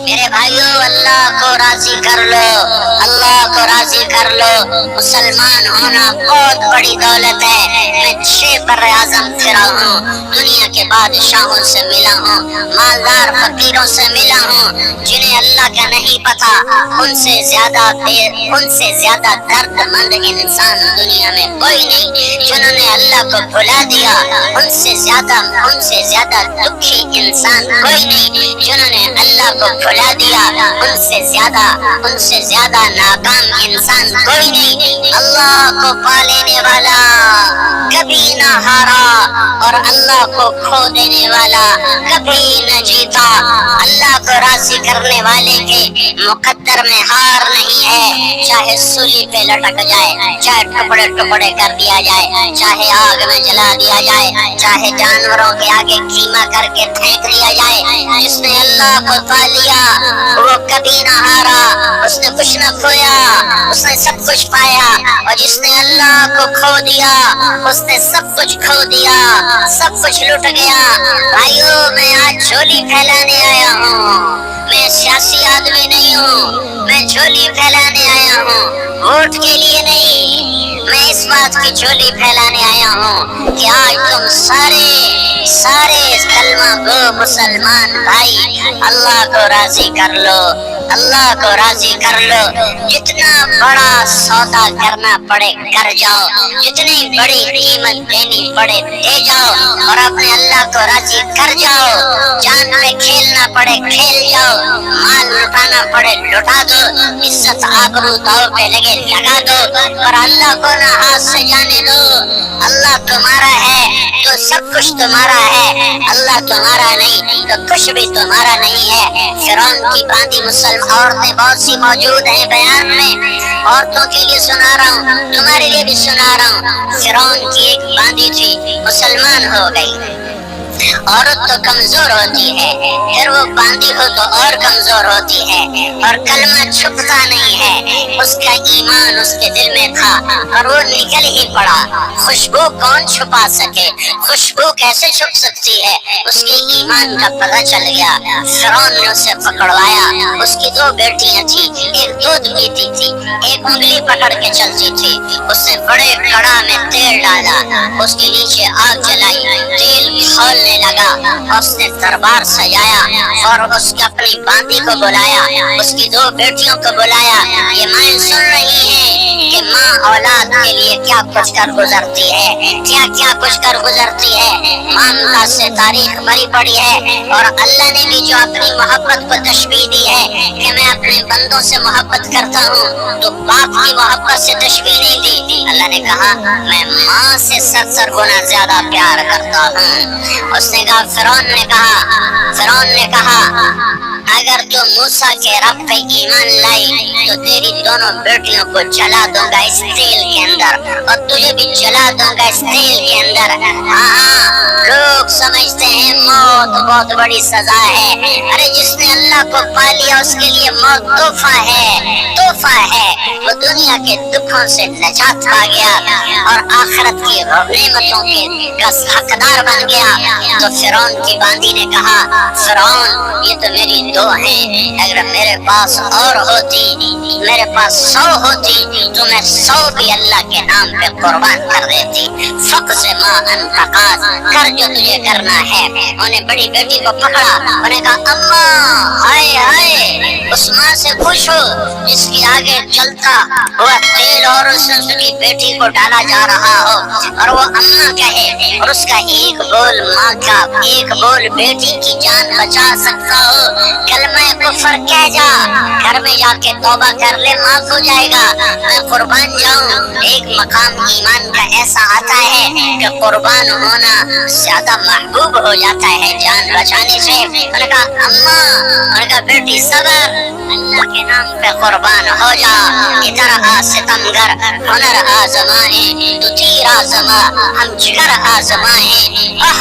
میرے بھائیوں، اللہ کو راضی کر لو، اللہ کو راضی کر لو۔ مسلمان ہونا بہت بڑی دولت ہے۔ میں 6 براعظم پھرا ہوں، دنیا کے بادشاہوں سے ملا ہوں، مالدار فقیروں سے ملا ہوں، جنہیں اللہ کا نہیں پتا، ان سے زیادہ درد مند انسان دنیا میں کوئی نہیں۔ جنہوں نے اللہ کو بھلا دیا، ان سے زیادہ دکھی انسان کوئی نہیں۔ جنہوں نے اللہ کو بھلا دیا، ان سے زیادہ ناکام انسان کوئی نہیں۔ اللہ کو پا لینے والا کبھی نہ ہارا، اور اللہ کو کھو دینے والا کبھی نہ جیتا۔ اللہ کو راضی کرنے والے کے مقدر میں ہار نہیں ہے، چاہے سولی پہ لٹک جائے، چاہے ٹکڑے ٹکڑے کر دیا جائے، چاہے آگ میں جلا دیا جائے، چاہے جانوروں کے آگے کھیما کر کے پھینک دیا جائے۔ جس نے اللہ کو پا لیا وہ کبھی نہ ہارا، اس نے کچھ نہ کھویا، اس نے سب کچھ پایا۔ اور جس نے اللہ کو کھو دیا، اس نے سب کچھ کھو دیا، سب کچھ لٹ گیا۔ بھائیو، میں آج جھولی پھیلانے آیا ہوں، میں سیاسی آدمی نہیں ہوں، میں جھولی پھیلانے آیا ہوں، ووٹ کے لیے نہیں۔ میں اس بات کی جھولی پھیلانے آیا ہوں کہ آج تم سارے کلمہ گو مسلمان بھائی اللہ کو راضی کر لو، اللہ کو راضی کر لو۔ جتنا بڑا سودا کرنا پڑے کر جاؤ، جتنی بڑی قیمت دینی پڑے دے جاؤ، اور اپنے اللہ کو راضی کر جاؤ۔ جان پہ کھیلنا پڑے کھیل جاؤ، مال لٹانا پڑے لٹا دو، عزت آبرو داؤ پہ لگے لگا دو، اور اللہ کو نہ ہاتھ سے جانے دو۔ اللہ تمہارا ہے تو سب کچھ تمہارا ہے، اللہ تمہارا نہیں تو کچھ بھی تمہارا نہیں ہے۔ فرعون کی باندھی مسلم عورتیں بہت سی موجود ہیں بیان میں، عورتوں کے لیے سنا رہا ہوں، تمہارے لیے بھی سنا رہا ہوں۔ فرعون کی ایک باندھی تھی، مسلمان ہو گئی۔ عورت تو کمزور ہوتی ہے، پھر وہ باندھی ہو تو اور کمزور ہوتی ہے، اور کلمہ چھپتا نہیں ہے۔ اس کا ایمان اس کے دل میں تھا اور وہ نکل ہی پڑا۔ خوشبو کون چھپا سکے، خوشبو کیسے چھپ سکتی ہے؟ اس کے ایمان کا پتہ چل گیا۔ فرعون نے اسے پکڑوایا۔ اس کی 2 بیٹیاں تھیں، ایک دودھ پیتی تھی، ایک انگلی پکڑ کے چلتی تھی۔ اس نے بڑے کڑا میں تیل ڈالا، اس کے نیچے آگ جلائی، تیل کھولنے لگا، اس نے دربار سجایا اور اس کی اپنی باندھی کو بلایا، اس کی 2 بیٹیوں کو بلایا۔ یہ مائیں سن رہی ہیں کہ ماں اولاد کے لیے کیا کچھ کر گزرتی ہے، کیا کچھ کر گزرتی ہے۔ مامتا سے تاریخ بھری پڑی ہے، اور اللہ نے بھی جو اپنی محبت کو تشبیہ دی ہے کہ میں اپنے بندوں سے محبت کرتا ہوں، تو باپ کی محبت سے تشبیہ نہیں دی۔ اللہ نے کہا میں ماں سے 70 گنا زیادہ پیار کرتا ہوں۔ اس نے کہا، فرعون نے کہا اگر تو موسیٰ کے رب پہ ایمان لائی تو تیری دونوں بیٹیوں کو جلا دوں گا اس تیل کے اندر، اور تجھے بھی جلا دوں گا اس تیل کے اندر۔ ہاں، لوگ سمجھتے ہیں موت بہت بڑی سزا ہے۔ ارے جس نے اللہ کو پا لیا اس کے لیے موت تحفہ ہے۔ وہ دنیا کے دکھوں سے نجات پا گیا اور آخرت کی نعمتوں کا حقدار بن گیا۔ تو فرعون کی باندھی نے کہا، فرعون یہ تو میری 2 ہیں، اگر میرے پاس اور ہوتی، میرے پاس 100 ہوتی تو میں 100 بھی اللہ کے نام پہ قربان کر دیتی۔ فقس ما انتقاض، کر جو تجھے کرنا ہے۔ انہیں بڑی بیٹی کو پکڑا، انہیں کہا اماں ہائے، اس ماں سے پوچھو جس کی آگے چلتا ہوا تیل اور اس کی بیٹی کو ڈالا جا رہا ہو، اور وہ اماں کہے، اور اس کا ایک بول ماں کا، ایک بول بیٹی کی جان بچا سکتا ہو۔ کلمہ کفر کہہ جا، گھر میں جا کے توبہ کر لے، معاف ہو جائے گا، میں قربان جاؤں۔ ایک مقام ایمان کا ایسا آتا ہے کہ قربان ہونا زیادہ محبوب ہو جاتا ہے جان بچانے سے۔ انہوں نے کہا اماں، انہوں نے کہا بیٹی صبر، اللہ کے نام پہ قربان ہو جا۔ ادھر آ ستمگر، ہنر آزمائیں، تو تیر آزما، ہم جگر آزمائیں،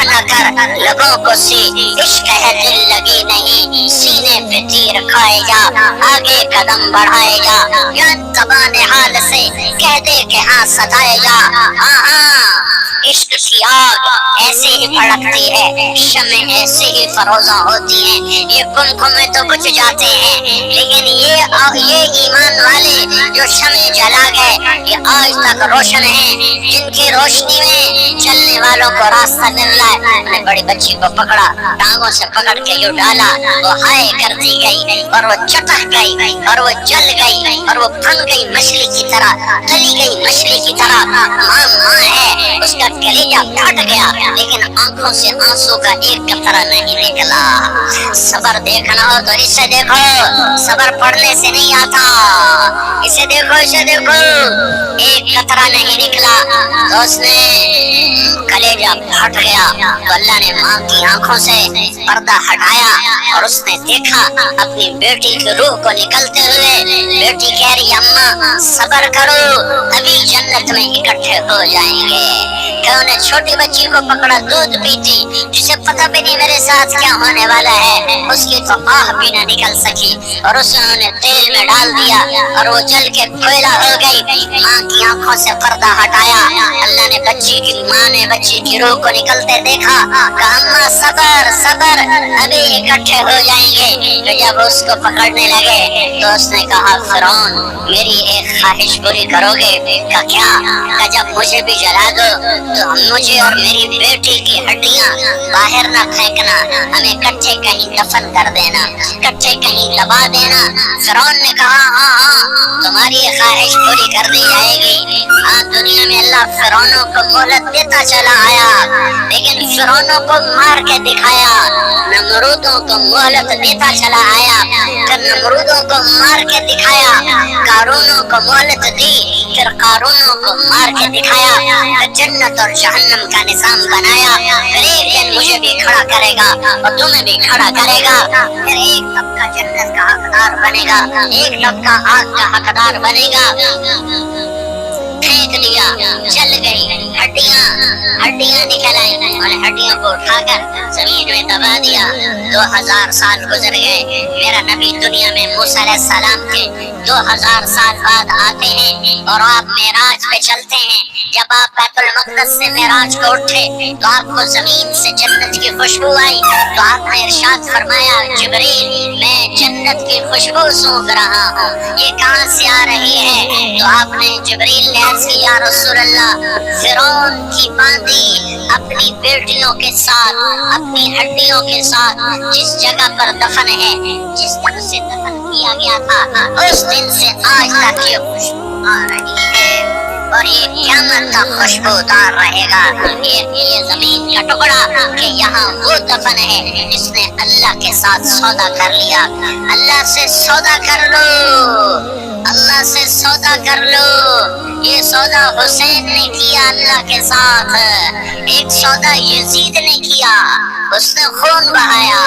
نہ کر لبوں کو سی، عشق ہے دل لگی نہیں، سینے پہ تیر تیر کھائے جا، آگے قدم بڑھائے جا، یا زبان حال سے کہہ دے کہ ہاں ستائے جا۔ ہاں ہاں عشق کی آگ ایسے ہی بھڑکتی ہے، شمع ایسے ہی فروزاں ہوتی ہیں، یہ کنکھوں میں تو بجھ جاتے ہیں، لیکن یہ ایمان والے جو شمع جلا گئے یہ آج تک روشن ہیں، جن کی روشنی میں چلنے والوں کو راستہ مل رہا ہے۔ میں نے بڑی بچی کو پکڑا، ٹانگوں سے پکڑ کے یوں ڈالا، وہ ہائے کرتی گئی اور وہ چٹک گئی اور وہ جل گئی اور وہ بن گئی مچھلی کی طرح، تلی گئی مچھلی کی طرح۔ ماں ماں ہے، اس کا کلیجہ پھٹ گیا لیکن آنکھوں سے آنسو کا ایک قطرہ نہیں نکلا۔ صبر دیکھنا ہو تو اسے دیکھو، صبر پڑھنے سے نہیں آتا، اسے دیکھو اسے دیکھو، ایک قطرہ نہیں نکلا تو اس نے کلیجہ پھٹ گیا۔ تو اللہ نے ماں کی آنکھوں سے پردہ ہٹایا اور اس نے دیکھا اپنی بیٹی کی روح کو نکلتے ہوئے۔ بیٹی کہہ رہی اماں صبر کرو، ابھی جنت میں اکٹھے ہو جائیں گے۔ کہ انہیں چھوٹی بچی کو پکڑا، دودھ پیتی، جسے پتہ بھی نہیں میرے ساتھ کیا ہونے والا ہے، اس کی تو آہ بھی نہ نکل سکی اور اسے انہوں نے تیل میں ڈال دیا اور وہ جل کے کوئلہ ہو گئی۔ ماں کی آنکھوں سے پردہ ہٹایا، اللہ نے ماں نے بچی کی روح کو نکلتے دیکھا، کہا اماں صبر صبر، ابھی اکٹھے ہو جائیں گے۔ تو جب اس کو پکڑنے لگے تو اس نے کہا فرعون میری ایک خواہش پوری کرو گے؟ کہا کیا؟ کہا جب مجھے بھی جلا دو تو مجھے اور میری بیٹی کی ہڈیاں باہر نہ پھینکنا، ہمیں کچے کہیں دفن کر دینا، کچے کہیں دبا دینا۔ فرعون نے کہا ہاں ہاں تمہاری خواہش پوری کر دی جائے گی۔ ہاں دنیا میں اللہ فرعونوں کو مہلت دیتا چلا آیا، لیکن فرعونوں کو مار کے دکھایا، نمرودوں کو مہلت دیتا چلا آیا، پھر نمرودوں کو مار کے دکھایا، قارونوں کو مہلت دی، پھر قارونوں کو مار کے دکھایا، پھر جنت اور جہنم کا نظام بنایا۔ پھر ایک دن مجھے بھی کھڑا کرے گا اور تمہیں بھی کھڑا کرے گا، پھر ایک طبقہ جنت کا حقدار بنے گا، ایک طبقہ آگ کا حقدار بنے گا۔ پھینک دیا، جل گئی، ہڈیاں نکل آئی اور ہڈیوں کو اٹھا کر زمین میں دبا دیا۔ 2000 سال گزر گئے، میرا نبی دنیا میں موسیٰ علیہ السلام کے 2000 سال بعد آتے ہیں اور آپ معراج پہ چلتے ہیں۔ جب آپ بیت المقدس سے معراج کو اٹھے تو آپ کو زمین سے جنت کی خوشبو آئی، تو آپ نے ارشاد فرمایا جبریل میں جنت کی خوشبو سونگھ رہا ہوں، یہ کہاں سے آ رہی ہے؟ تو آپ نے جبریل نے عرض کی یا رسول اللہ فرعون کی باندی اپنی بیٹیوں کے ساتھ، اپنی ہڈیوں کے ساتھ جس جگہ پر دفن ہے، جس دن سے دفن کیا گیا تھا، اس دن سے آج تک یہ خوشبو آ رہی ہے اور یہ قیامت کا خوشبودار رہے گا۔ یہ زمین کا ٹکڑا کہ یہاں وہ دفن ہے جس نے اللہ کے ساتھ سودا کر لیا۔ اللہ سے سودا کر لو، اللہ سے سودا کر لو۔ یہ سودا حسین نے کیا اللہ کے ساتھ، ایک سودا یزید نے کیا، اس نے خون بہایا،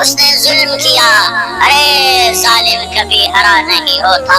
اس نے ظلم کیا۔ ارے ظالم کبھی ہرا نہیں ہوتا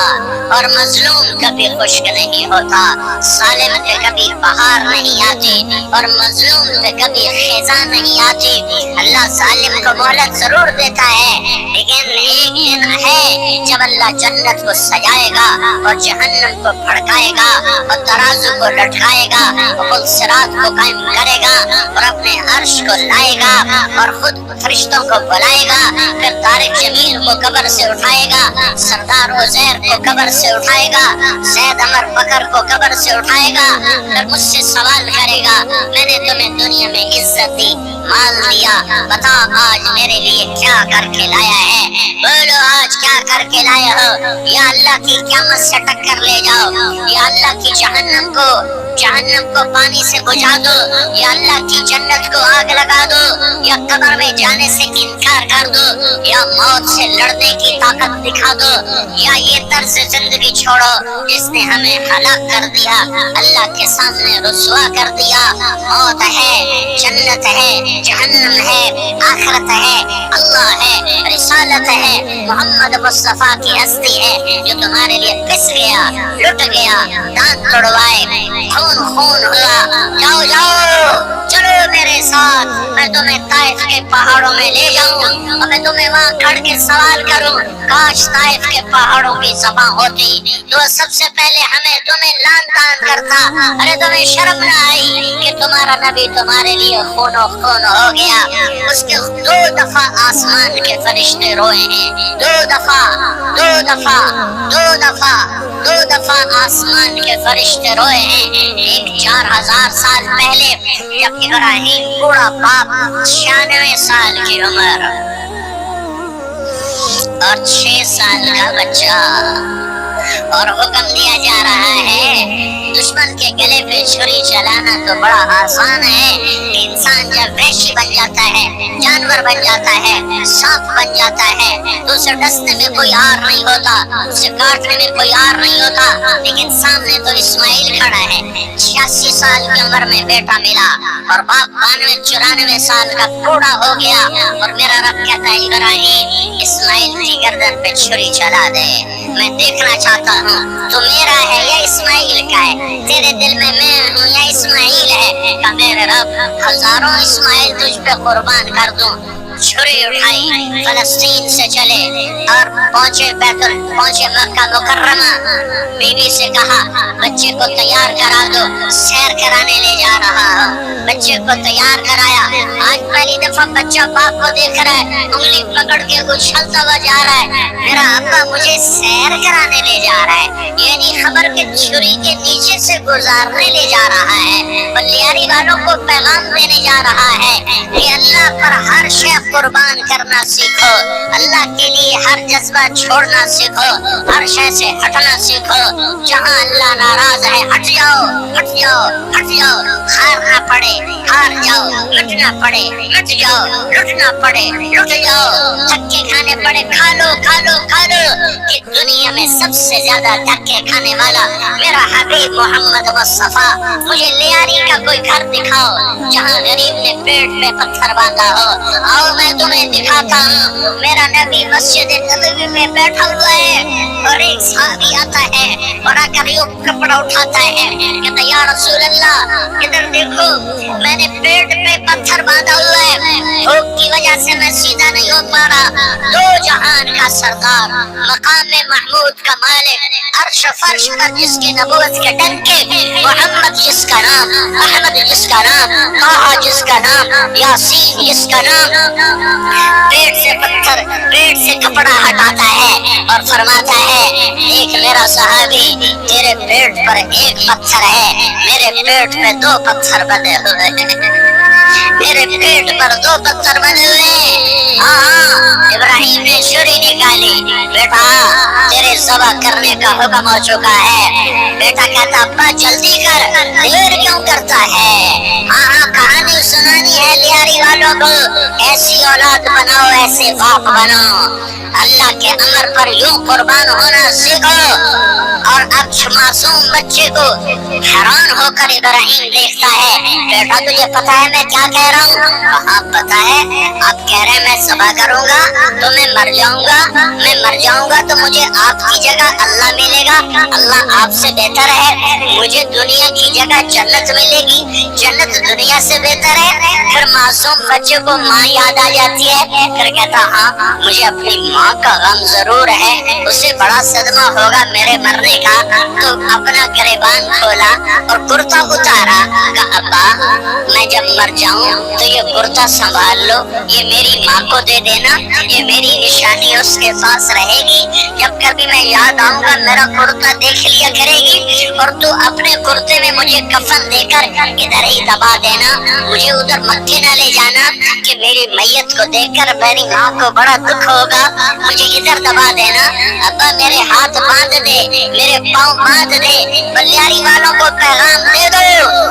اور مظلوم کبھی خشک نہیں ہوتا، ظالم پہ کبھی بہار نہیں آتی اور مظلوم پہ کبھی خزاں نہیں آتی۔ اللہ ظالم کو مہلت ضرور دیتا ہے، لیکن ایک دن ہے جب اللہ جنت کو سجائے گا اور جہنم کو بھڑکائے گا اور ترازو کو لٹکائے گا اور صراط کو قائم کرے گا اور اپنے عرش کو لائے گا اور خود فرشتوں کو بلائے گا، پھر طارق جمیل کو قبر سے اٹھائے گا، سردار عزیر کو قبر سے اٹھائے گا، زید عمر بکر کو قبر سے اٹھائے گا، پھر مجھ سے سوال کرے گا میں نے تمہیں دنیا میں عزت دی، مال دیا، بتا آج میرے لیے کیا کر کے لایا ہے؟ بولو آج کیا کر کے لائے ہو؟ یا اللہ کی قیامت سے ٹکر لے جاؤ، یا اللہ کی جہنم کو پانی سے بجھا دو، یا اللہ کی جنت کو آگ لگا دو، یا قبر میں جانے سے انکار کر دو، یا موت سے لڑنے کی طاقت دکھا دو، یا یہ طرز زندگی چھوڑو جس نے ہمیں ہلاک کر دیا، اللہ کے سامنے رسوا کر دیا۔ موت ہے، جنت ہے، جہنم ہے، آخرت ہے، اللہ ہے، رسالت ہے، محمد مصطفیٰ کی ہستی ہے جو تمہارے لیے پس گیا، لٹ گیا، دانت توڑوائے، خون خون ہوا۔ جاؤ جاؤ چلو میرے ساتھ، میں تمہیں طائف کے پہاڑوں میں لے جاؤں اور میں تمہیں وہاں کھڑ کے سوال کروں۔ کاش طائف کے پہاڑوں کی زبان ہوتی تو سب سے پہلے ہمیں تمہیں لان تان کرتا۔ ارے تمہیں شرم نہ آئی کہ تمہارا نبی تمہارے لیے خون و خون ہو گیا؟ اس کے 2 دفعہ آسمان کے فرشتے روئے ہیں، 2 دفعہ 2 دفعہ 2 دفعہ 2 دفعہ آسمان کے فرشتے روئے ہیں۔ ایک 4000 سال پہلے جب ابراہیم بوڑھا باپ 96 سال کی عمر اور 6 سال کا بچہ، اور حکم دیا جا رہا ہے دشمن کے گلے پہ چھری چلانا تو بڑا آسان ہے۔ انسان جب وحشی بن جاتا ہے، جانور بن جاتا ہے، سانپ بن جاتا ہے تو اسے ڈسنے میں کوئی آر نہیں ہوتا، اسے کاٹنے میں کوئی آر نہیں ہوتا۔ لیکن سامنے تو اسماعیل کھڑا ہے، 86 سال کی عمر میں بیٹا ملا اور باپ 92-94 سال کا بوڑھا ہو گیا، اور میرا رب کہتا ہے ابراہیم اسماعیل کی گردن پہ چھری چلا دے۔ میں دیکھنا چاہتا ہوں تو میرا ہے یا اسماعیل کا ہے، تیرے دل میں ہوں یا اسماعیل ہے؟ کہ میرے رب ہزاروں اسماعیل تجھ پہ قربان کر دوں۔ چھری اٹھائی، فلسطین سے چلے اور پہنچے مکہ مکرمہ۔ بیوی سے کہا بچے کو تیار کرا دو، سیر کرانے لے جا رہا ہوں۔ بچے کو تیار کرایا۔ آج پہلی دفعہ بچہ باپ کو دیکھ رہا ہے، انگلی پکڑ کے اچھلتا ہوا جا رہا ہے، میرا ابا مجھے سیر کرانے لے جا رہا ہے، یعنی خبر کے چھری کے نیچے سے گزارنے لے جا رہا ہے۔ بلیاری والوں کو پیغام دینے جا رہا ہے کہ اللہ پر ہر شے قربان کرنا سیکھو، اللہ کے لیے ہر جذبہ چھوڑنا سیکھو، ہر شے سے ہٹنا سیکھو۔ جہاں اللہ ناراض ہے ہٹ جاؤ، ہٹ جاؤ، ہٹ جاؤ۔ ہار نہ پڑے ہار جاؤ، لٹنا پڑے لٹ جاؤ، لٹنا پڑے لٹ جاؤ، دھکے کھانے پڑے کھا لو کھا لو کھا لو۔ کہ دنیا میں سب سے زیادہ دھکے کھانے والا میرا حبیب محمد مصطفیٰ۔ مجھے لیاری کا کوئی گھر دکھاؤ جہاں غریب نے پیٹ پہ پتھر باندھا ہو، آؤ میں تمہیں دکھاتا ہوں۔ میرا نبی مسجد نبوی میں بیٹھا ہوا ہے اور ایک صحابی آتا ہے اور آ کر یوں کپڑا اٹھاتا ہے، کہتا یا رسول اللہ ادھر دیکھو، میں نے پیٹ پہ پتھر باندھا ہوا ہے، بھوک کی وجہ سے میں سیدھا نہیں ہو پا رہا۔ دو جہان کا سردار، مقام محمود کا مالک، عرش فرش پر جس کی نبوت کے ڈنکے، محمد جس کا نام، احمد جس کا نام، طٰہٰ جس کا نام، یاسین جس کا نام، پیٹ سے پتھر، پیٹ سے کپڑا ہٹاتا ہے اور فرماتا ہے دیکھ میرا صحابی، تیرے پیٹ پر ایک پتھر ہے، میرے پیٹ پہ 2 پتھر بندے ہوئے ہیں، میرے پیٹ پر 2 پتھر بندے ہوئے ہیں۔ ہاں ابراہیم نے چھری نکالی، بیٹا تیرے ذبح کرنے کا حکم ہو چکا ہے۔ بیٹا کہتا ابا جلدی کر، دیر کیوں کرتا ہے؟ ہاں کہانی سنانی ہے لیاری والوں کو، ایسی اولاد بناؤ، ایسے باپ بناؤ، اللہ کے امر پر یوں قربان ہونا سیکھو۔ اور اب معصوم بچے کو حیران ہو کر ابراہیم دیکھتا ہے، بیٹا تجھے پتا ہے میں کیا کہہ رہا ہوں؟ آپ پتا ہے، آپ کہہ رہے ہیں میں ذبح کروں گا تو میں مر جاؤں گا، میں مر جاؤں گا تو مجھے آپ کی جگہ اللہ ملے گا، اللہ آپ سے بہتر ہے، مجھے دنیا کی جگہ جنت ملے گی، جنت دنیا سے بہتر ہے۔ پھر معصوم بچے کو ماں یاد آ جاتی ہے، پھر کہتا ہاں مجھے اپنی ماں کا غم ضرور ہے، اسے بڑا صدمہ ہوگا میرے مرنے کا۔ تو اپنا گریبان کھولا اور کرتا اتارا، کہا ابا میں جب مر جاؤں تو یہ کرتا سنبھال لو، یہ میری ماں کو دے دینا، یہ میری نشانی اس کے پاس رہے گی، جب کبھی میں یاد آؤں گا میرا کرتا دیکھ لیا کرے گی، اور تو اپنے کرتے میں مجھے کفن دے کر ادھر ہی دبا دینا، مجھے ادھر مکے نہ لے جانا کہ میری میت کو دیکھ کر میری ماں کو بڑا دکھ ہوگا، مجھے ادھر دبا دینا۔ ابا میرے ہاتھ باندھ دے، میرے پاؤں باندھ دے، بلیاری والوں کو پیغام دے دو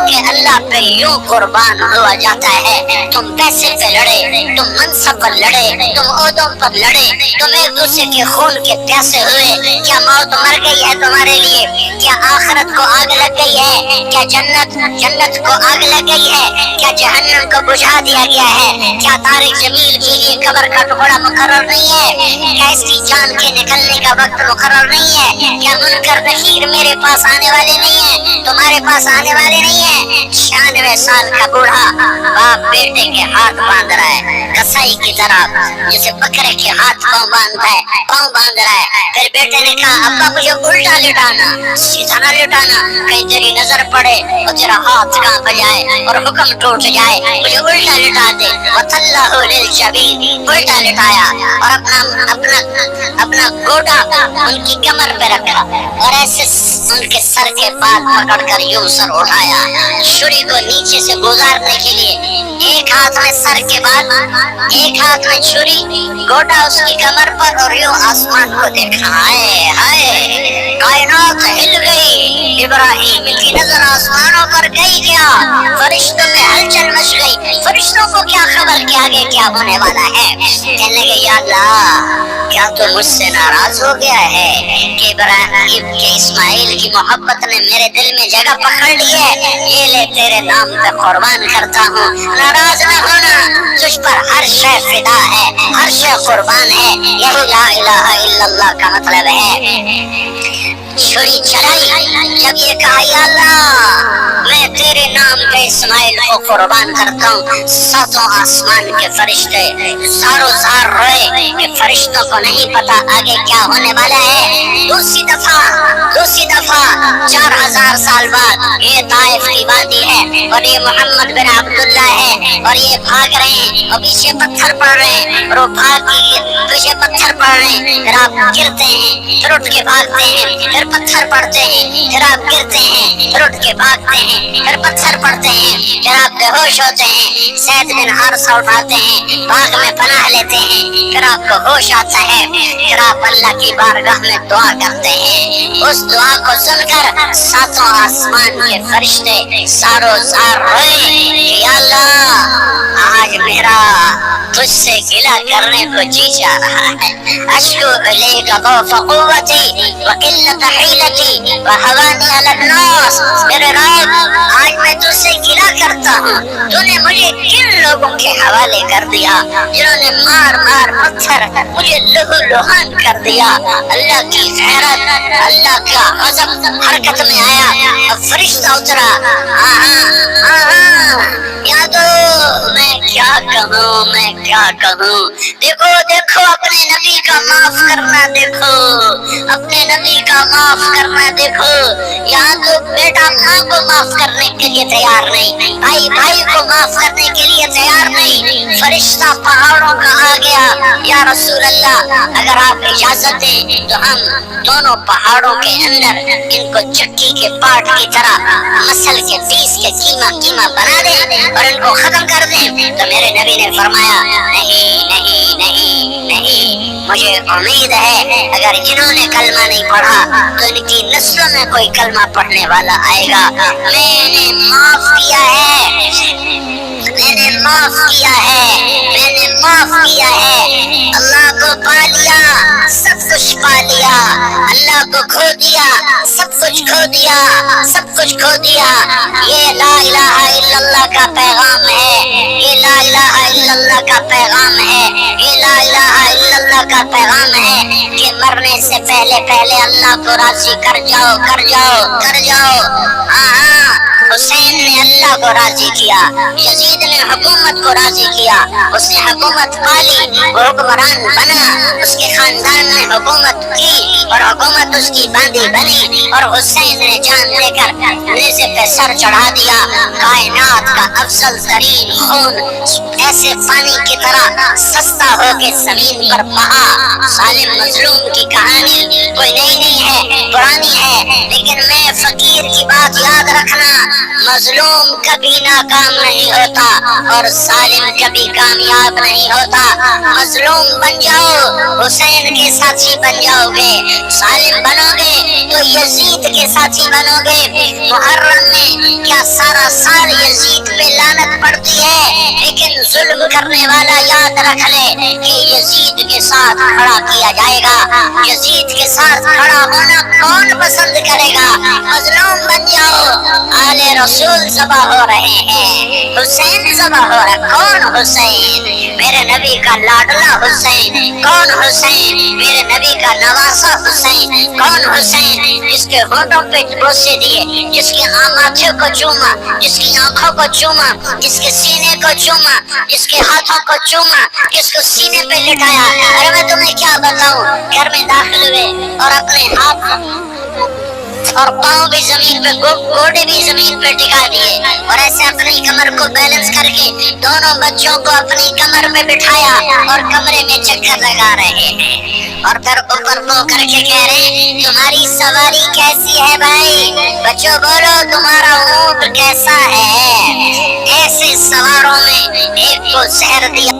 کہ اللہ پہ یوں قربان ہوا جاتا ہے۔ تم پیسے پہ لڑے، تم منصب پر لڑے، تم عہدوں پر لڑے، تم ایک دوسرے کے خون کے پیاسے ہوئے؟ کیا موت مر گئی ہے تمہارے لیے؟ کیا آخرت کو آگ لگ گئی ہے؟ کیا جنت کو آگ لگ گئی ہے؟ کیا جہنم کو بجھا دیا گیا ہے؟ کیا طارق جمیل کے لیے قبر کا ٹکڑا مقرر نہیں ہے؟ کیا اس کی جان کے نکلنے کا وقت مقرر نہیں ہے؟ کیا منکر نکیر میرے پاس آنے والے نہیں ہیں، تمہارے پاس آنے والے نہیں ہیں؟ 96 سال کا بوڑھا باپ بیٹے کے ہاتھ باندھ رہا ہے کسائی کی طرح، جیسے بکرے کے ہاتھ پاؤں باندھتا ہے، پاؤں باندھ رہا ہے۔ پھر بیٹے نے کہا ابا مجھے الٹا لٹانا، سیدھا نہ لٹانا، کہیں تیری نظر پڑے اور تیرا ہاتھ کانپ جائے اور حکم ٹوٹ جائے، مجھے الٹا لٹا دے۔ وَتَلَّهُ لِلْجَبِينِ، الٹا لٹایا اور اپنا گوٹا ان کی کمر پہ رکھا اور ایسے ان کے سر کے بال پکڑ کر یوں سر اٹھایا چھری کو نیچے سے گزارنے کے لیے، ایک ہاتھ میں سر کے بال، ایک ہاتھ میں چھری، گوٹا اس کی کمر پر اور یوں آسمان کو دیکھا۔ ہائے ہائے، کائنات ہل گئی، ابراہیم کی نظر آسمانوں پر گئی کیا؟ فرشتوں میں ہلچل مچ گئی، فرشتوں کو کیا خبر کہ آگے کیا ہونے والا ہے؟ کہنے لگے یا اللہ کیا تو مجھ سے ناراض ہو گیا ہے کہ ابراہیم کے اسماعیل کی محبت نے میرے دل میں جگہ پکڑ لی ہے؟ یہ لے تیرے نام پہ قربان کرتا ہوں، ناراض نہ ہونا، تجھ پر ہر شے فدا ہے، ہر شے قربان ہے، یہی لا الہ الا اللہ کا مطلب ہے۔ چھری چلائی، جب یہ کہا یا اللہ میں تیرے نام پہ اسماعیل کو قربان کرتا ہوں، ساتوں آسمان کے فرشتے زاروں زار روئے کہ فرشتوں کو نہیں پتا آگے کیا ہونے والا ہے۔ دوسری دفعہ 4000 سال بعد یہ طائف کی وادی ہے اور یہ محمد بن عبداللہ ہے اور یہ بھاگ رہے ہیں اور پیچھے پتھر پڑ رہے ہیں اور وہ بھاگ کے پیچھے پتھر پڑ رہے ہیں، پھر آپ گرتے ہیں، پھر اٹھ کے بھاگتے ہیں، پھر پتھر پڑتے ہیں، پھر آپ گرتے ہیں، پھر اٹھ کے بھاگتے ہیں، پھر پتھر پڑتے ہیں، پھر آپ بے ہوش ہوتے ہیں، زید بن حارثہ اٹھاتے ہیں، باغ میں پناہ لیتے ہیں، پھر آپ کو ہوش آتا ہے، پھر آپ اللہ کی بارگاہ میں دعا کرتے ہیں۔ اس دعا کو سن کر ساتوں آسمان کے فرشتے زاروں زار روئے کہ یا اللہ آج میرا تجھ سے گلہ کرنے کو جی جا رہا ہے، اشکو الیک ضعف قوتی وقلت حیلتی وہوانی علی الناس، میرے رب آج میں تجھ سے گلہ کرتا ہوں، تو نے مجھے کن لوگوں کے حوالے کر دیا جنہوں نے مار مار پتھر مجھے لہو لہان کر دیا۔ اللہ کی غیرت، اللہ کا غضب حرکت میں آیا، اب فرشتہ اترا۔ یادو میں کیا کہوں، دیکھو اپنے نبی کا معاف کرنا، دیکھو اپنے نبی کا معاف کرنا، دیکھو یہاں تو بیٹا ماں کو معاف کرنے کے لیے تیار نہیں، بھائی کو معاف کرنے کے لیے تیار نہیں، فرشتہ پہاڑوں کا آ گیا۔ یا رسول اللہ اگر آپ اجازت دیں تو ہم دونوں پہاڑوں کے اندر ان کو چکی کے پاٹ کی طرح مسل کے پیس کے کیما بنا دیں اور ان کو ختم کر دیں۔ تو میرے نبی نے فرمایا نہیں نہیں نہیں نہیں، مجھے امید ہے اگر انہوں نے کلمہ نہیں پڑھا تو ان کی نسلوں میں کوئی کلمہ پڑھنے والا آئے گا۔ میں نے معاف کیا ہے، میں نے معاف کیا ہے، اللہ کو پا لیا سب کچھ پا لیا، اللہ کو کھو دیا سب کچھ کھو دیا، سب کچھ کھو دیا۔ یہ لا الہ الا اللہ کا پیغام ہے، یہ لا الہ الا اللہ کا پیغام ہے، یہ لا الہ الا اللہ کا پیغام ہے کہ مرنے سے پہلے اللہ کو راضی کر جاؤ۔ حسین نے اللہ کو راضی کیا، یزید نے حکومت کو راضی کیا، اس نے حکومت پالی، وہ حکمران بنا، اس کے خاندان نے حکومت کی اور حکومت اس کی باندھی بنی، اور حسین نے جان دے کر نیزے پہ سر چڑھا دیا۔ کائنات کا افضل ترین خون ایسے پانی کی طرح سستا ہو کے زمین پر بہا۔ ظالم مظلوم کی کہانی کوئی نئی نہیں ہے، پرانی ہے، لیکن میں فقیر کی بات یاد رکھنا، مظلوم کبھی ناکام نہیں ہوتا اور ظالم کبھی کامیاب نہیں ہوتا۔ مظلوم بن جاؤ، حسین کے ساتھی بن جاؤ گے، ظالم بنو گے تو یزید کے ساتھی بنو گے۔ محرم میں کیا سارا سال یزید پہ لعنت پڑتی ہے، لیکن ظلم کرنے والا یاد رکھ لے کہ یزید کے ساتھ کھڑا کیا جائے گا۔ یزید کے ساتھ کھڑا ہونا کون پسند کرے گا؟ مظلوم بن جاؤ۔ آل رسول ذبح ہو رہے ہیں، حسین ذبح ہو رہا ہے۔ کون حسین؟ میرے نبی کا لاڈلا حسین۔ کون حسین؟ میرے نبی کا نواسا حسین۔ کون حسین؟ جس کے ہونٹوں پہ بوسے دیے، جس کی ماتھے کو چوما، جس کی آنکھوں کو چوما، جس کے سینے کو چوما، جس کے ہاتھوں کو چوما، جس کو سینے پہ لٹایا۔ ارے میں تمہیں کیا بتاؤں، گھر میں داخل ہوئے اور اپنے ہاتھ اور پاؤں بھی زمین پہ، گوڑے بھی زمین پہ ٹکا دیے، اور ایسے اپنی کمر کو بیلنس کر کے دونوں بچوں کو اپنی کمر پہ بٹھایا اور کمرے میں چکر لگا رہے ہیں، اور پھر اوپر منہ کر کے کہہ رہے ہیں تمہاری سواری کیسی ہے بھائی؟ بچوں بولو تمہارا اونٹ کیسا ہے؟ ایسے سواروں میں ایک کو زہر دیا۔